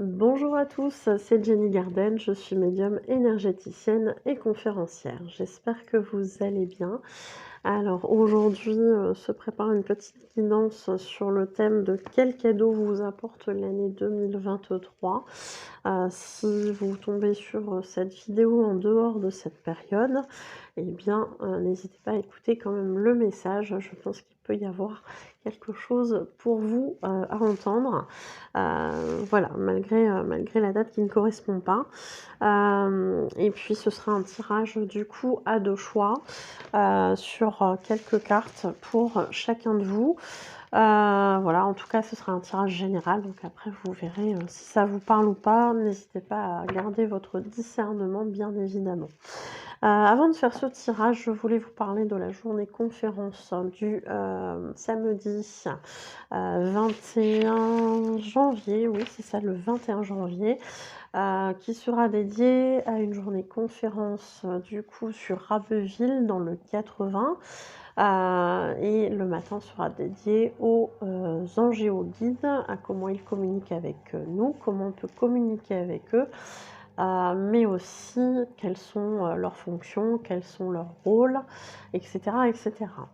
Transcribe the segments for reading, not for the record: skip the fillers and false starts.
Bonjour à tous, c'est Jenny Garden, je suis médium énergéticienne et conférencière. J'espère que vous allez bien. Alors aujourd'hui, se prépare une petite guidance sur le thème de quel cadeau vous apporte l'année 2023. Si vous tombez sur, cette vidéo en dehors de cette période, eh bien, n'hésitez pas à écouter quand même le message. Je pense qu'il peut y avoir quelque chose pour vous, à entendre. Voilà, malgré la date qui ne correspond pas. Et puis ce sera un tirage du coup à 2 choix, sur, quelques cartes pour chacun de vous. Voilà, en tout cas, ce sera un tirage général, donc après vous verrez, si ça vous parle ou pas. N'hésitez pas à garder votre discernement, bien évidemment. Avant de faire ce tirage, je voulais vous parler de la journée conférence du, samedi, 21 janvier, oui, c'est ça, le 21 janvier, qui sera dédiée à une journée conférence, du coup sur Rabbeville dans le 80. Et le matin sera dédié aux, anges et aux guides, à comment ils communiquent avec, nous, comment on peut communiquer avec eux, mais aussi quelles sont, leurs fonctions, quels sont leurs rôles, et cetera, et cetera.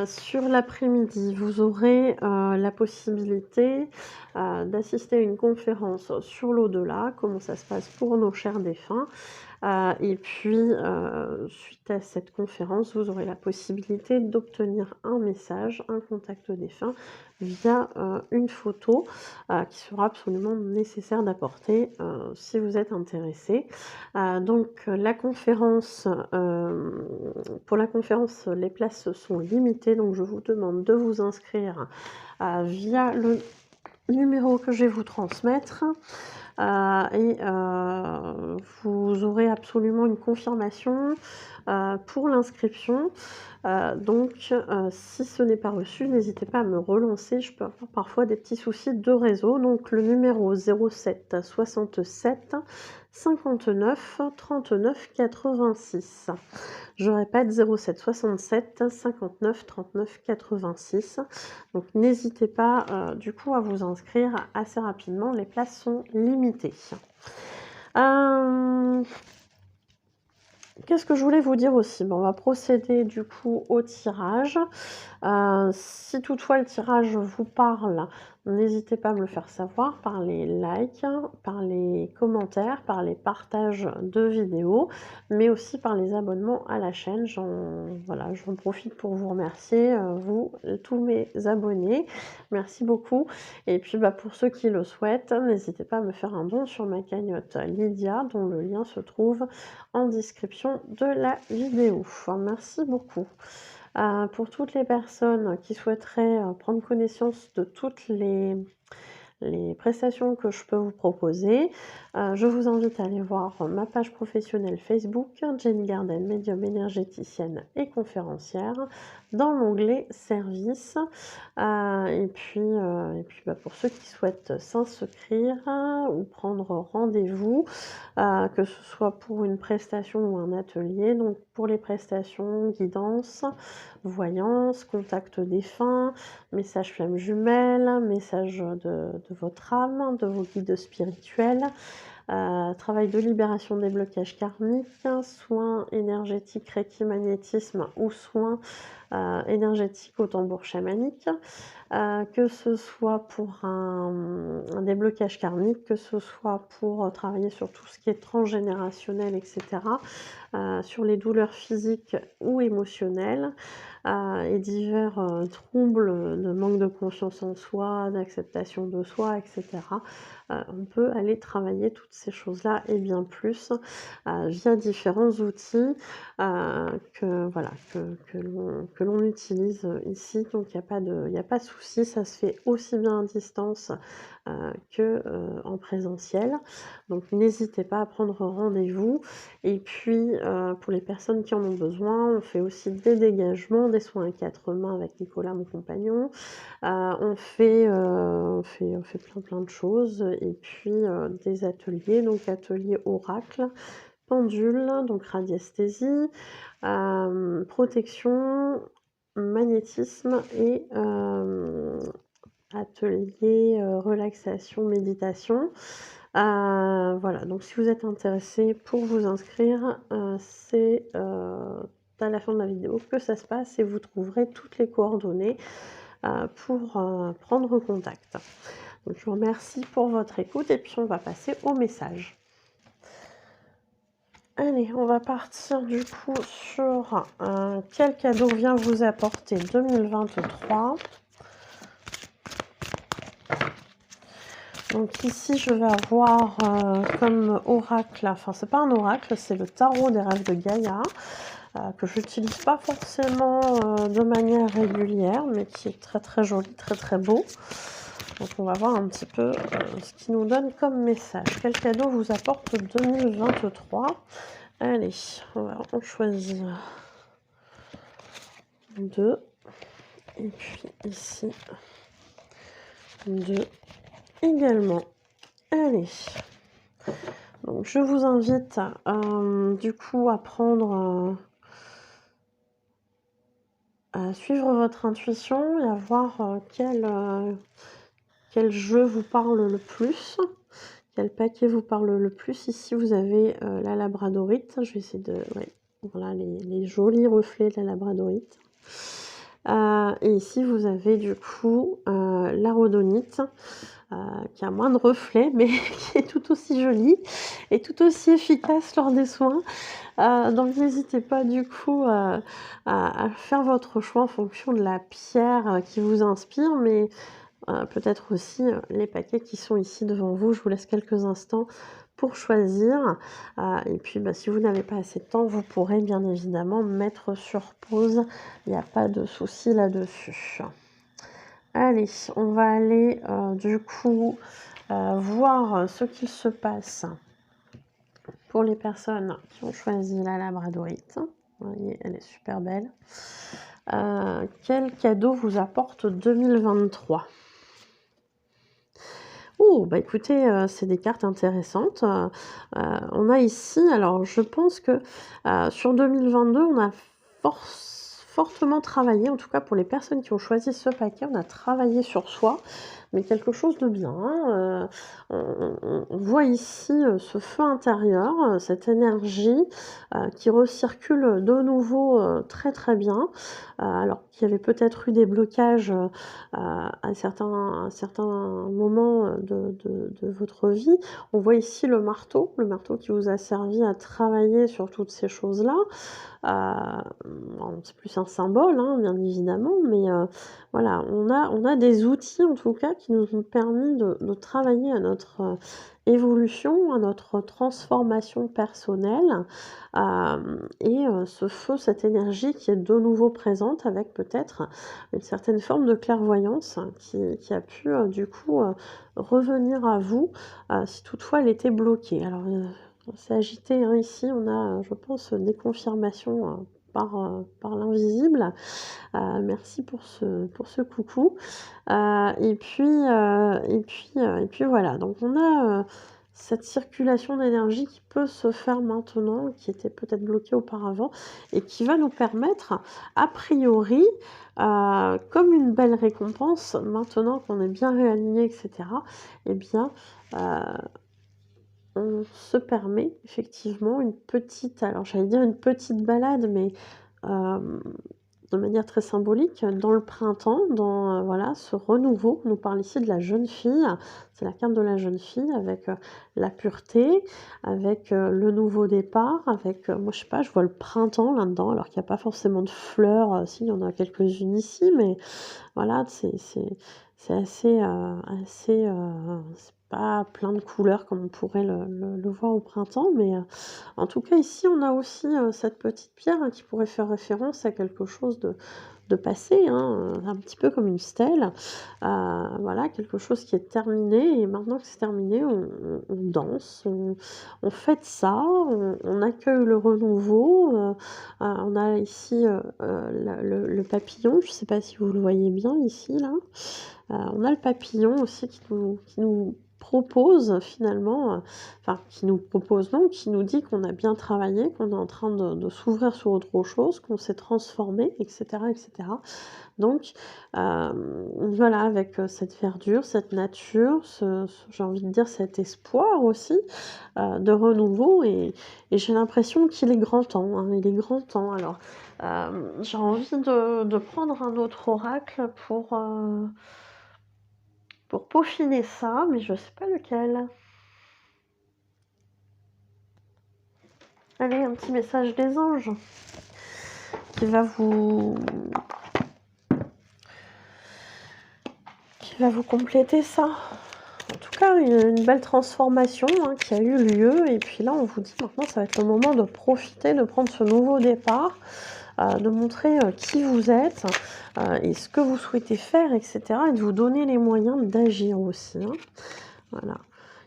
Sur l'après-midi, vous aurez, la possibilité, d'assister à une conférence sur l'au-delà, comment ça se passe pour nos chers défunts. Et puis, suite à cette conférence, vous aurez la possibilité d'obtenir un message, un contact défunt via, une photo, qui sera absolument nécessaire d'apporter, si vous êtes intéressé. Donc, la conférence, pour la conférence, les places sont limitées, donc je vous demande de vous inscrire, via le numéro que je vais vous transmettre. Et vous aurez absolument une confirmation, pour l'inscription. Donc si ce n'est pas reçu, n'hésitez pas à me relancer, je peux avoir parfois des petits soucis de réseau. Donc le numéro 07 67 59 39 86. Je répète 07 67 59 39 86. Donc n'hésitez pas, du coup à vous inscrire assez rapidement, les places sont limitées. Qu'est-ce que je voulais vous dire aussi? Bon, on va procéder du coup au tirage. Si toutefois le tirage vous parle, n'hésitez pas à me le faire savoir par les likes, par les commentaires, par les partages de vidéos, mais aussi par les abonnements à la chaîne. Voilà, j'en profite pour vous remercier, vous, tous mes abonnés. Merci beaucoup. Et puis pour ceux qui le souhaitent, n'hésitez pas à me faire un don sur ma cagnotte Lydia, dont le lien se trouve en description de la vidéo. Merci beaucoup. Pour toutes les personnes qui souhaiteraient, prendre connaissance de toutes les prestations que je peux vous proposer, je vous invite à aller voir ma page professionnelle Facebook, Jenny Garden, médium énergéticienne et conférencière, dans l'onglet services. Et puis, pour ceux qui souhaitent s'inscrire, ou prendre rendez-vous, que ce soit pour une prestation ou un atelier. Donc pour les prestations, guidance, voyance, contact défunt, message flamme jumelle, message de votre âme, de vos guides spirituels, travail de libération des blocages karmiques, soins énergétiques, reiki magnétisme ou soins énergétiques au tambour chamanique, que ce soit pour un déblocage karmique, que ce soit pour travailler sur tout ce qui est transgénérationnel, etc., sur les douleurs physiques ou émotionnelles, et divers troubles de manque de confiance en soi, d'acceptation de soi, etc. On peut aller travailler toutes ces choses-là et bien plus, via différents outils, que l'on utilise ici. Donc il y a pas de souci, ça se fait aussi bien à distance, que, en présentiel. Donc n'hésitez pas à prendre rendez-vous. Et puis, pour les personnes qui en ont besoin, on fait aussi des dégagements, des soins à 4 mains avec Nicolas, mon compagnon. On fait plein de choses, et puis, des ateliers, donc atelier oracle, pendule, donc radiesthésie, protection, magnétisme et atelier, relaxation, méditation. Voilà, donc si vous êtes intéressé pour vous inscrire, c'est, à la fin de la vidéo que ça se passe et vous trouverez toutes les coordonnées, pour, prendre contact. Donc je vous remercie pour votre écoute et puis on va passer au message. Allez, on va partir du coup sur, quel cadeau vient vous apporter 2023. Donc ici, je vais avoir comme oracle, enfin c'est pas un oracle, c'est le tarot des rêves de Gaïa, que j'utilise pas forcément de manière régulière, mais qui est très très joli, très très beau. Donc on va voir un petit peu ce qu'il nous donne comme message. Quel cadeau vous apporte 2023? Allez, on va en choisir 2. Et puis ici, 2 également. Allez, donc je vous invite du coup à prendre, à suivre votre intuition et à voir quel jeu vous parle le plus, quel paquet vous parle le plus. Ici vous avez la labradorite, je vais essayer de... Ouais, voilà les jolis reflets de la labradorite. Et ici vous avez du coup la rhodonite, qui a moins de reflets, mais qui est tout aussi jolie et tout aussi efficace lors des soins. Donc n'hésitez pas du coup à faire votre choix en fonction de la pierre qui vous inspire, mais peut-être aussi les paquets qui sont ici devant vous. Je vous laisse quelques instants pour choisir. Et puis si vous n'avez pas assez de temps, vous pourrez bien évidemment mettre sur pause. Il n'y a pas de souci là-dessus. Allez, on va aller du coup voir ce qu'il se passe pour les personnes qui ont choisi la labradorite. Vous voyez, elle est super belle. Quel cadeau vous apporte 2023? Oh, bah écoutez, c'est des cartes intéressantes. On a ici, alors je pense que sur 2022, on a fortement travaillé, en tout cas pour les personnes qui ont choisi ce paquet, on a travaillé sur soi, mais quelque chose de bien, hein. On voit ici ce feu intérieur, cette énergie qui recircule de nouveau très très bien, alors qu'il y avait peut-être eu des blocages à certains moments de votre vie. On voit ici le marteau qui vous a servi à travailler sur toutes ces choses-là. C'est plus un symbole, hein, bien évidemment, mais voilà, on a des outils en tout cas qui nous ont permis de travailler à notre évolution, à notre transformation personnelle, et ce feu, cette énergie qui est de nouveau présente avec peut-être une certaine forme de clairvoyance qui a pu du coup revenir à vous si toutefois elle était bloquée. Alors c'est agité, hein, ici on a je pense des confirmations par l'invisible. Merci pour ce coucou. Et puis voilà, donc on a cette circulation d'énergie qui peut se faire maintenant, qui était peut-être bloquée auparavant, et qui va nous permettre, a priori, comme une belle récompense, maintenant qu'on est bien réaligné, etc., eh bien, on se permet effectivement une petite, alors j'allais dire une petite balade, mais de manière très symbolique, dans le printemps, dans voilà, ce renouveau. On nous parle ici de la jeune fille, c'est la carte de la jeune fille avec la pureté, avec le nouveau départ, avec, moi je sais pas, je vois le printemps là-dedans, alors qu'il n'y a pas forcément de fleurs, si, il y en a quelques-unes ici, mais voilà, c'est assez, c'est pas plein de couleurs comme on pourrait le voir au printemps, mais en tout cas ici on a aussi cette petite pierre, hein, qui pourrait faire référence à quelque chose de passé, hein, un petit peu comme une stèle. Voilà, quelque chose qui est terminé, et maintenant que c'est terminé, on danse, on fête ça, on accueille le renouveau. On a ici le papillon, je ne sais pas si vous le voyez bien ici, là. On a le papillon aussi qui nous propose finalement, enfin qui nous propose non, qui nous dit qu'on a bien travaillé, qu'on est en train de s'ouvrir sur autre chose, qu'on s'est transformé et cetera et cetera. Donc voilà, avec, cette verdure, cette nature, j'ai envie de dire cet espoir aussi, de renouveau et j'ai l'impression qu'il est grand temps, hein, il est grand temps. Alors, j'ai envie de prendre un autre oracle pour peaufiner ça, mais je sais pas lequel. Allez, un petit message des anges qui va vous compléter ça. En tout cas, une belle transformation hein, qui a eu lieu. Et puis là, on vous dit maintenant, ça va être le moment de profiter, de prendre ce nouveau départ, de montrer qui vous êtes et ce que vous souhaitez faire, etc. Et de vous donner les moyens d'agir aussi. Hein. Voilà.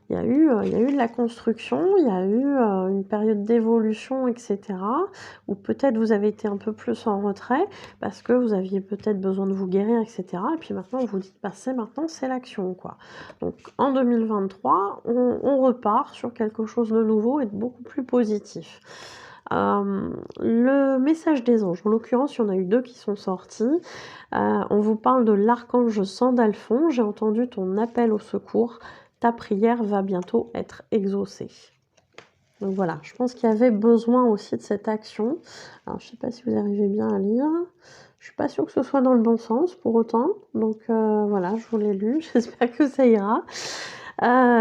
Il y a eu de la construction, il y a eu une période d'évolution, etc. Où peut-être vous avez été un peu plus en retrait parce que vous aviez peut-être besoin de vous guérir, etc. Et puis maintenant, vous dites, bah, maintenant, c'est l'action, quoi. Donc, en 2023, on repart sur quelque chose de nouveau et de beaucoup plus positif. Le message des anges, en l'occurrence, il y en a eu 2 qui sont sortis. On vous parle de l'archange Sandalphon. J'ai entendu ton appel au secours. Ta prière va bientôt être exaucée. Donc voilà, je pense qu'il y avait besoin aussi de cette action. Alors, je ne sais pas si vous arrivez bien à lire. Je ne suis pas sûre que ce soit dans le bon sens pour autant. Donc voilà, je vous l'ai lu. J'espère que ça ira.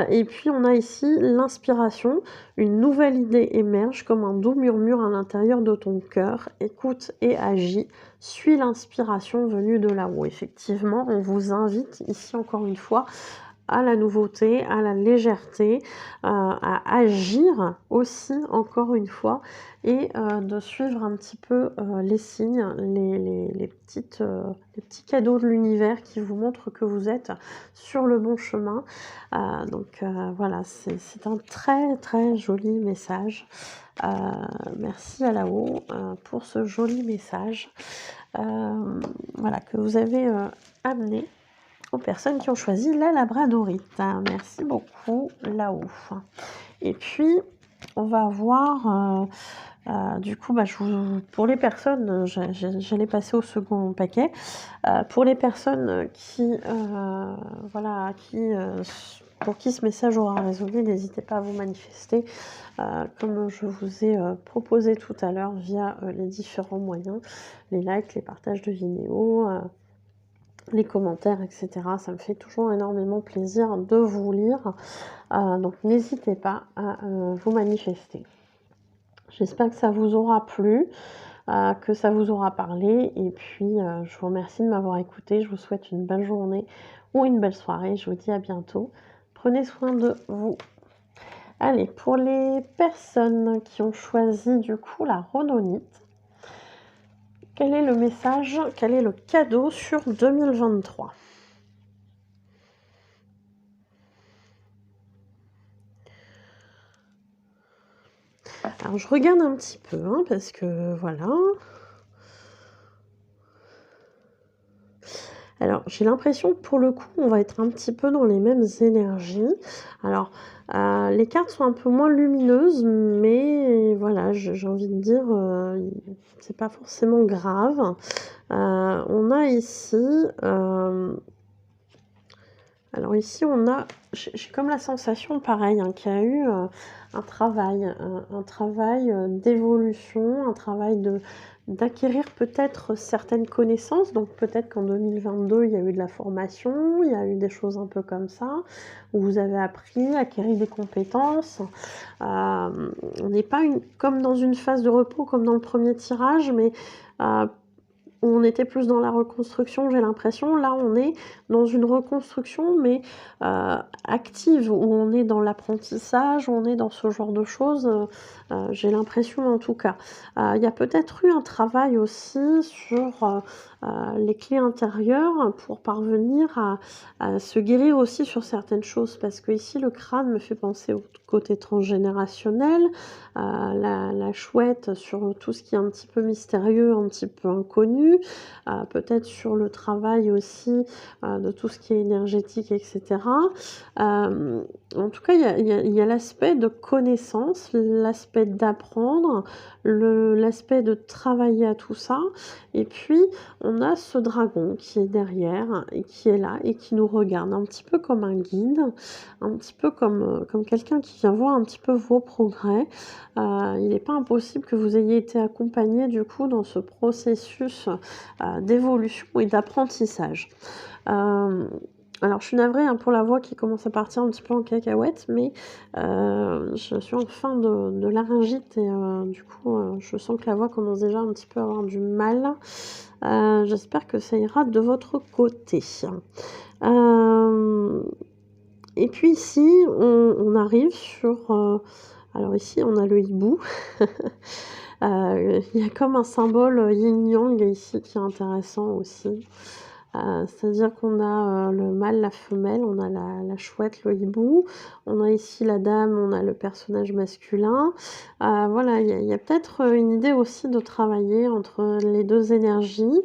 Et puis, on a ici l'inspiration. Une nouvelle idée émerge comme un doux murmure à l'intérieur de ton cœur. Écoute et agis. Suis l'inspiration venue de là-haut. Effectivement, on vous invite ici encore une fois à la nouveauté, à la légèreté, à agir aussi, encore une fois, et de suivre un petit peu les signes, les petits cadeaux de l'univers qui vous montrent que vous êtes sur le bon chemin. Donc voilà, c'est un très très joli message. Merci à là-haut pour ce joli message voilà, que vous avez amené aux personnes qui ont choisi la labradorite. Merci beaucoup là-haut. Et puis, on va voir, du coup, pour les personnes, j'allais passer au second paquet. Pour les personnes pour qui ce message aura résonné, n'hésitez pas à vous manifester, comme je vous ai proposé tout à l'heure via les différents moyens, les likes, les partages de vidéos, les commentaires, etc. Ça me fait toujours énormément plaisir de vous lire. Donc n'hésitez pas à vous manifester. J'espère que ça vous aura plu, que ça vous aura parlé. Et puis, je vous remercie de m'avoir écouté. Je vous souhaite une belle journée ou une belle soirée. Je vous dis à bientôt. Prenez soin de vous. Allez, pour les personnes qui ont choisi du coup la rhodonite, quel est le message, quel est le cadeau sur 2023 ? Alors, je regarde un petit peu, hein, parce que voilà. Alors, j'ai l'impression que pour le coup, on va être un petit peu dans les mêmes énergies. Alors, les cartes sont un peu moins lumineuses, mais voilà, j'ai envie de dire, c'est pas forcément grave. On a ici... alors ici, j'ai comme la sensation, pareil, hein, qu'il y a eu un travail d'évolution, un travail d'acquérir peut-être certaines connaissances. Donc peut-être qu'en 2022, il y a eu de la formation, il y a eu des choses un peu comme ça, où vous avez appris, acquéri des compétences. On n'est pas comme dans une phase de repos, comme dans le premier tirage, mais... où on était plus dans la reconstruction, j'ai l'impression. Là, on est dans une reconstruction, mais active, où on est dans l'apprentissage, où on est dans ce genre de choses, j'ai l'impression en tout cas. Il y a peut-être eu un travail aussi sur les clés intérieures pour parvenir à se guérir aussi sur certaines choses, parce que ici, le crâne me fait penser au côté transgénérationnel, la chouette sur tout ce qui est un petit peu mystérieux, un petit peu inconnu, là-dessus, peut-être sur le travail aussi, de tout ce qui est énergétique et cetera. En tout cas, il y a l'aspect de connaissance, l'aspect d'apprendre, l'aspect de travailler à tout ça et puis on a ce dragon qui est derrière et qui est là et qui nous regarde un petit peu comme un guide, un petit peu comme quelqu'un qui vient voir un petit peu vos progrès. Il n'est pas impossible que vous ayez été accompagné du coup dans ce processus, d'évolution et d'apprentissage. Alors je suis navrée, hein, pour la voix qui commence à partir un petit peu en cacahuète, mais je suis en fin de laryngite et du coup, je sens que la voix commence déjà un petit peu à avoir du mal. J'espère que ça ira de votre côté. Et puis ici, on arrive sur, alors ici, on a le hibou. Il y a comme un symbole yin-yang ici qui est intéressant aussi. C'est-à-dire qu'on a le mâle, la femelle, on a la chouette, le hibou, on a ici la dame, on a le personnage masculin. Voilà, il y a peut-être une idée aussi de travailler entre les deux énergies,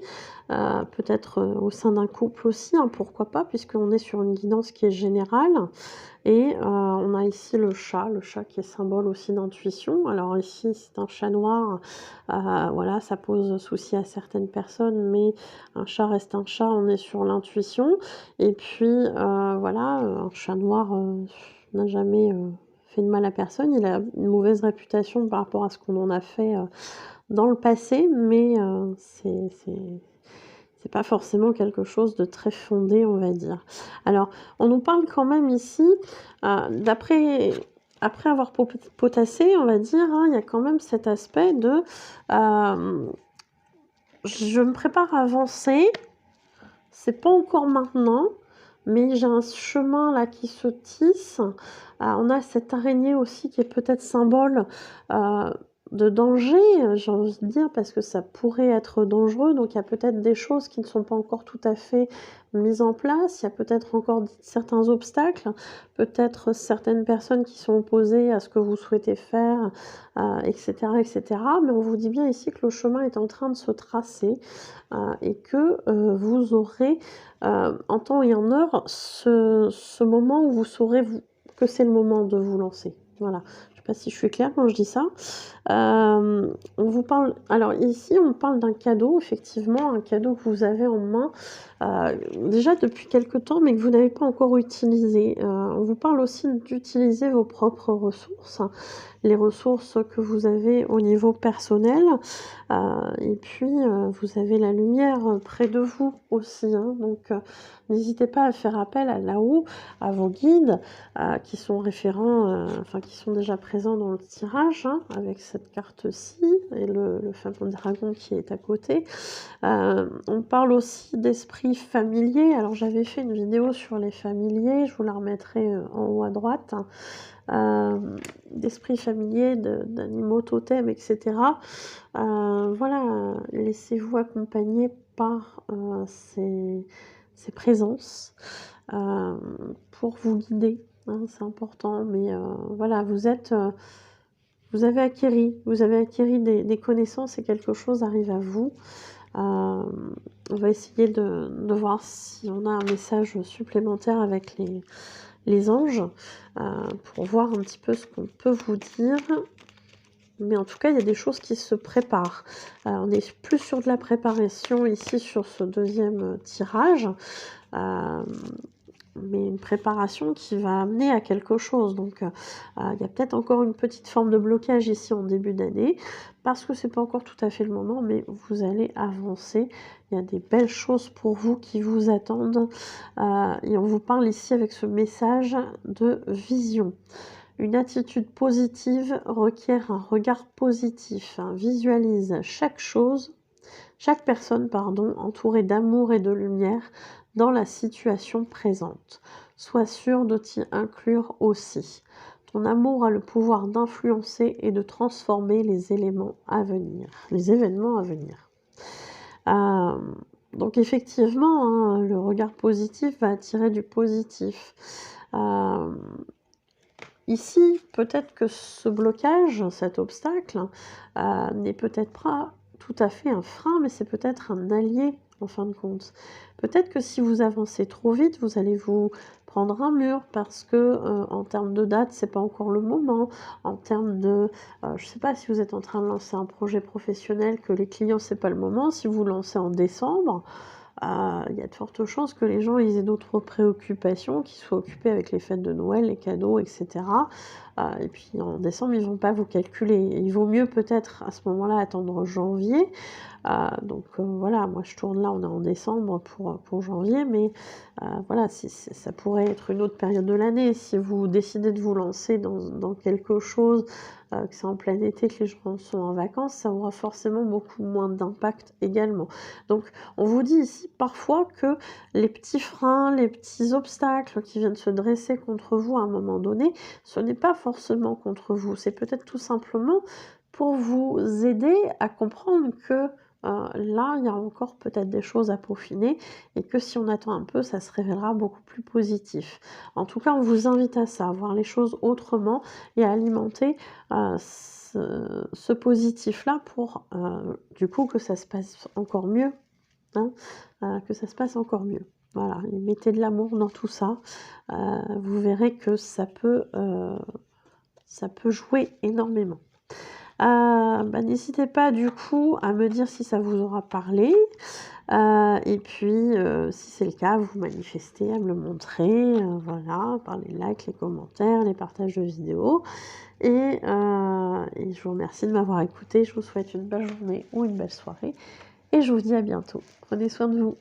peut-être au sein d'un couple aussi, hein, pourquoi pas, puisqu'on est sur une guidance qui est générale. Et on a ici le chat qui est symbole aussi d'intuition. Alors ici, c'est un chat noir, voilà, ça pose souci à certaines personnes, mais un chat reste un chat, on est sur l'intuition. Et puis, voilà, un chat noir n'a jamais fait de mal à personne. Il a une mauvaise réputation par rapport à ce qu'on en a fait dans le passé, mais c'est pas forcément quelque chose de très fondé, on va dire. Alors, on nous parle quand même ici, après avoir potassé, on va dire, hein, il y a quand même cet aspect de je me prépare à avancer, c'est pas encore maintenant, mais j'ai un chemin là qui se tisse. On a cette araignée aussi qui est peut-être symbole de danger, j'ai envie de dire, parce que ça pourrait être dangereux. Donc il y a peut-être des choses qui ne sont pas encore tout à fait mises en place. Il y a peut-être encore certains obstacles, peut-être certaines personnes qui sont opposées à ce que vous souhaitez faire, etc., etc. Mais on vous dit bien ici que le chemin est en train de se tracer et que vous aurez en temps et en heure ce moment où vous saurez que c'est le moment de vous lancer. Voilà. Je ne sais pas si je suis claire quand je dis ça. On vous parle, alors ici on parle d'un cadeau, effectivement, un cadeau que vous avez en main déjà depuis quelque temps mais que vous n'avez pas encore utilisé. On vous parle aussi d'utiliser vos propres ressources, les ressources que vous avez au niveau personnel, et puis vous avez la lumière près de vous aussi, hein, donc n'hésitez pas à faire appel à là-haut, à vos guides qui sont référents, enfin qui sont déjà présents dans le tirage, hein, avec cette carte-ci et le fameux dragon qui est à côté. On parle aussi d'esprit familier. Alors j'avais fait une vidéo sur les familiers, je vous la remettrai en haut à droite. D'esprit familier, d'animaux totems, etc. Voilà, laissez-vous accompagner par ces présences pour vous guider, hein, c'est important. Mais voilà, vous avez acquéri des connaissances et quelque chose arrive à vous. On va essayer de voir si on a un message supplémentaire avec les anges pour voir un petit peu ce qu'on peut vous dire. Mais en tout cas, il y a des choses qui se préparent. On est plus sur de la préparation ici sur ce deuxième tirage. Mais une préparation qui va amener à quelque chose. Donc, il y a peut-être encore une petite forme de blocage ici en début d'année, parce que c'est pas encore tout à fait le moment, mais vous allez avancer. Il y a des belles choses pour vous qui vous attendent. Et on vous parle ici avec ce message de vision. Une attitude positive requiert un regard positif. Visualise chaque personne, entourée d'amour et de lumière dans la situation présente. Sois sûr de t'y inclure aussi. Ton amour a le pouvoir d'influencer et de transformer les événements à venir. Donc effectivement, hein, le regard positif va attirer du positif. Ici, peut-être que ce blocage, cet obstacle, n'est peut-être tout à fait un frein, mais c'est peut-être un allié en fin de compte. Peut-être que si vous avancez trop vite, vous allez vous prendre un mur parce que, en termes de date, c'est pas encore le moment. En termes de, je sais pas, si vous êtes en train de lancer un projet professionnel, que les clients, c'est pas le moment. Si vous lancez en décembre, il y a de fortes chances que les gens ils aient d'autres préoccupations, qu'ils soient occupés avec les fêtes de Noël, les cadeaux, et cetera. Et puis en décembre, ils vont pas vous calculer. Il vaut mieux peut-être à ce moment-là attendre janvier. Donc voilà, moi je tourne là, on est en décembre pour janvier, mais voilà, ça pourrait être une autre période de l'année. Si vous décidez de vous lancer dans quelque chose, que c'est en plein été, que les gens sont en vacances, ça aura forcément beaucoup moins d'impact également. Donc on vous dit ici parfois que les petits freins, les petits obstacles qui viennent se dresser contre vous à un moment donné, ce n'est pas forcément contre vous, c'est peut-être tout simplement pour vous aider à comprendre que là, il y a encore peut-être des choses à peaufiner et que si on attend un peu, ça se révélera beaucoup plus positif. En tout cas, on vous invite à ça, à voir les choses autrement et à alimenter ce positif-là pour du coup que ça se passe encore mieux, hein, que ça se passe encore mieux. Voilà, et mettez de l'amour dans tout ça. Vous verrez que ça peut jouer énormément. N'hésitez pas du coup à me dire si ça vous aura parlé. Et puis, si c'est le cas, vous manifestez à me le montrer, voilà, par les likes, les commentaires, les partages de vidéos. Et je vous remercie de m'avoir écouté. Je vous souhaite une belle journée ou une belle soirée. Et je vous dis à bientôt. Prenez soin de vous.